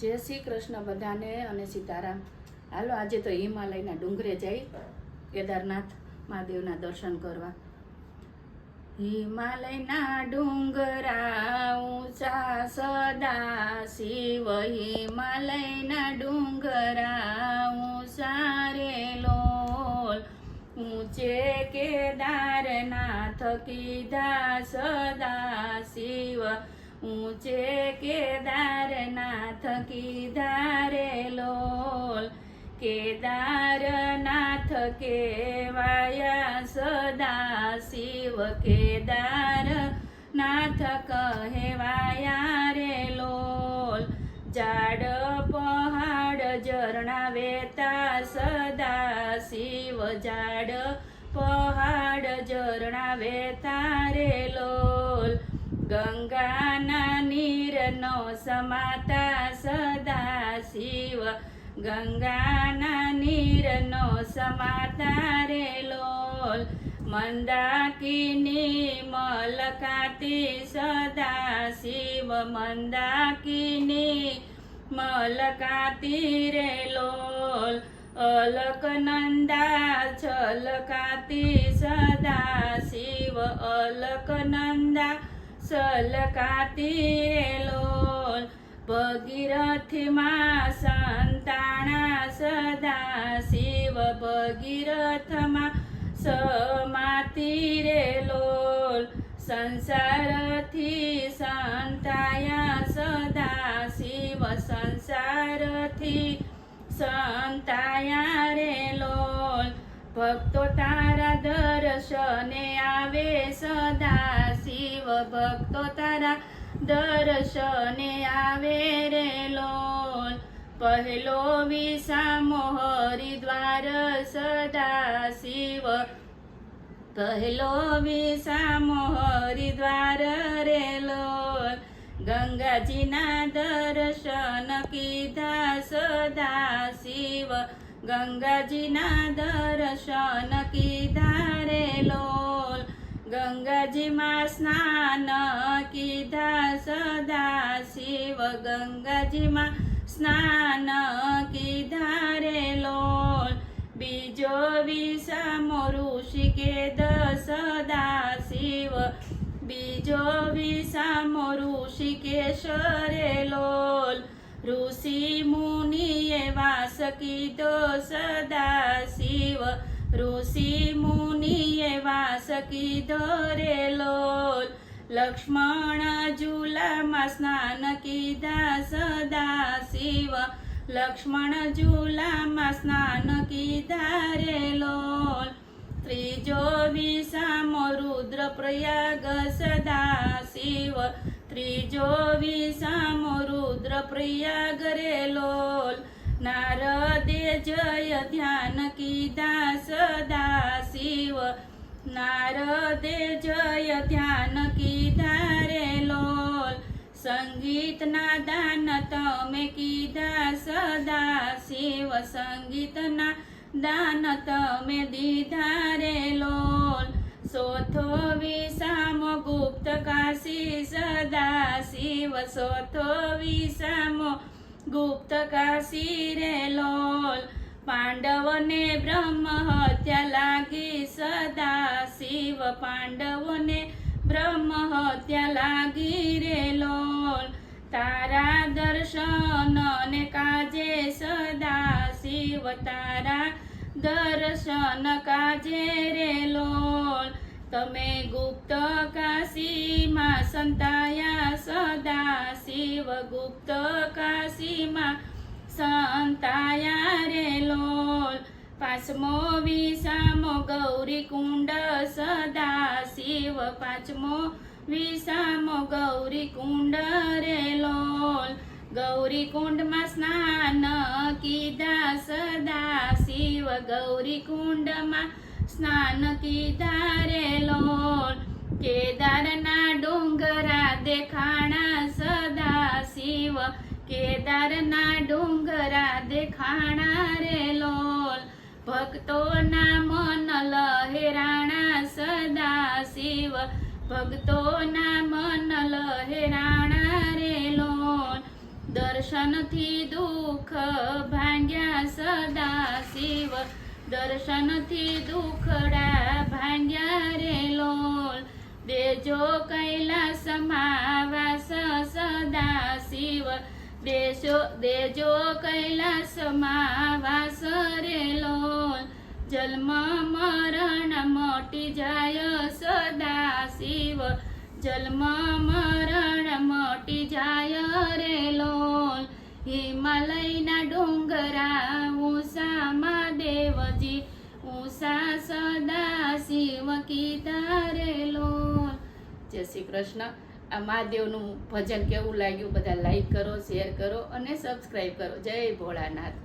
જય શ્રી કૃષ્ણ બધાને અને સીતારામ. હાલો આજે તો હિમાલયના ડુંગરે જઈ કેદારનાથ મહાદેવના દર્શન કરવા. હિમાલયના ડુંગરા ઊંચા સદા શિવ, હિમાલયના ડુંગરા ઊંચા રે લોલ, ઊંચે કેદારનાથ કીધા સદા શિવ, ઊંચે કેદારનાથ કીધા રે લોલ. કેદારનાથ કેવાયા સદા શિવ, કેદારનાથ કહેવાયા રે લોલ. જાડ પહાડ ઝરણા વેતા સદા શિવ, જાડ પહાડ ઝરણા વેતા રે લોલ. ગંગાના નીરનો સમાતા સદા શિવ, ગંગાના નીરનો સમાતા રે લોલ. મંદાકિની મલકાતી સદા શિવ, મંદાકિની મલકાતી રે લોલ. અલકનંદા છલકાતી સદા શિવ, અલકનંદા સલકાતી રે લોલ. ભગીરથમાં સંતાણા સદા શિવ, ભગીરથમાં સમાતી રે લોલ. સંસારથી સંતાયા સદા શિવ, સંસારથી સંતાયા રે લોલ. ભક્તો તારા દર્શને આવે સદા શિવ, ભક્તો તારા દર્શને આવે રે લોલ. પહેલો વિસામો હરિદ્વાર સદા શિવ, પહેલો વિસામો હરિદ્વાર રે લોલ. ગંગાજીના દર્શન કીધા સદા શિવ, ગંગાજીના દર્શન કીધા રે લોલ. ગંગાજીમાં સ્નાન કીધા સદા શિવ, ગંગાજીમાં સ્નાન કીધા રે લોલ. બીજો વિસામો ઋષિકેદ સદા શિવ, બીજો વિસામો ઋષિકેશ રે લોલ. ઋષિ મુનિએ વાસ કીધો સદા શિવ, ઋષિ મુનિએ વાસ કીધો રે લોલ. લક્ષ્મણ ઝૂલામાં સ્નાન કીધા સદા શિવ, લક્ષ્મણ ઝૂલામાં સ્નાન કીધા રે લોલ. ત્રીજો વિસામો રુદ્રપ્રયાગ સદા શિવ, ત્રીજો વિસામો રુદ્રપ્રયાગ રે લોલ. નારદે જય ધ્યાન કીધા સદા શિવ, નારદે જય ધ્યાન કીધા રે લોલ. સંગીતના દાન તમે કીધા સદા શિવ, સંગીતના દાન તમે દીધા રે લોલ. ચોથો વિસામો ગુપ્ત કાશી સદા શિવ, ચોથો વિસામો ગુપ્ત કાશી રે લોલ. પાંડવોને બ્રહ્મ હત્યા લાગી સદા શિવ, પાંડવોને બ્રહ્મ હત્યા લાગી રે લોલ. તારા દર્શન ને કાજે સદા શિવ, તારા દર્શન કાજે રે લોલ. તમે ગુપ્ત કાશીમાં સંતાયા સદા શિવ, ગુપ્ત કાશીમાં સંતાયા રે લોલ. પાંચમો વિસામો ગૌરી કુંડ સદા શિવ, પાંચમો વિસામો ગૌરી કુંડ રે લોલ. ગૌરી કુંડમાં સ્નાન કીધા સદા શિવ, ગૌરી કુંડમાં સ્નાન કીધા રે લોલ. કેદારના ડુંગરા દેખાણા સદા શિવ, કેદારના ડુંગરા દેખાણા રે લોલ. ભક્તોના મન લહેરાણા સદા શિવ, ભક્તોના મન લહેરાણા રે લોલ. દર દર્શનથી દુઃખ ભાંગ્યા સદા શિવ દર્શનથી દુખડા ભાંગ્યા રે લોલ દેજો કૈલાસમાં વાસ સદા શિવ દેજો કૈલાસમાં વાસ રે લોલ જન્મ મરણ મટી જાય સદા શિવ જન્મ મરણ મટી જાય રે લોલ હિમાલયના ડુંગરા ઊંસામાં દેવજી ઊંસા સદા શિવ કીધા રે લોલ. જય શ્રી કૃષ્ણ. આ મહાદેવનું ભજન કેવું લાગ્યું બધા લાઈક કરો, શેર કરો અને સબસ્ક્રાઈબ કરો. જય ભોળાનાથ.